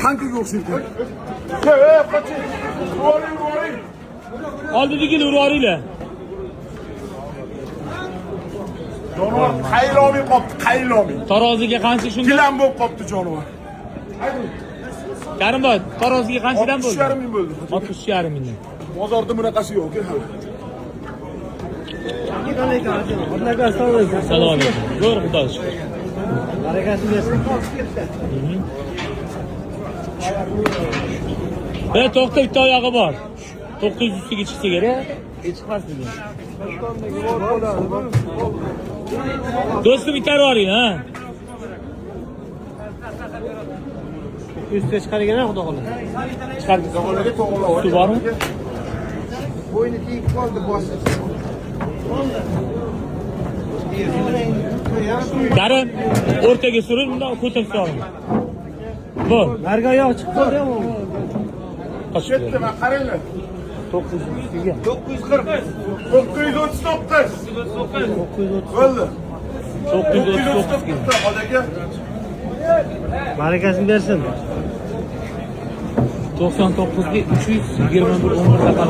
Tankaga o'xshaydi. Qoching. Voring. Oldidagi urvoringlar. Jonivor qaylomi qopti, qaylomi. Taroziga qancha shunda? Gilam bo'lib qopti jonivor. Karimboy, taroziga qanchadan bo'ldi? 60,5 ming bo'ldi. 60,5 mingdan. Bozorda bunaqasi yo'q, hali. Assalomu alaykum. Zo'r xudo shukr. Barakasi bersin. To'xta, bitta oyog'i bor. 900 ustiga chiqsa kerak. Chiqmas dedim. Do'stim bitar boring, ha. Üstüne chiqargan xudo xohlasa. Chiqardi. Zo'rlarga to'g'rilab. Suv bormi? Bo'yni tegib qoldi boshi. Karim, o'rtaga surib, bundan ko'tarib soling. Bo'l. Narga oyoq chiqib qoldi ham. Ketdi, mana qaranglar. 900 ustiga. 940. 939. 930. Bo'ldi. 939 ga. Xodaga. Barakasini bersin. 99 ga 321 11 raqam.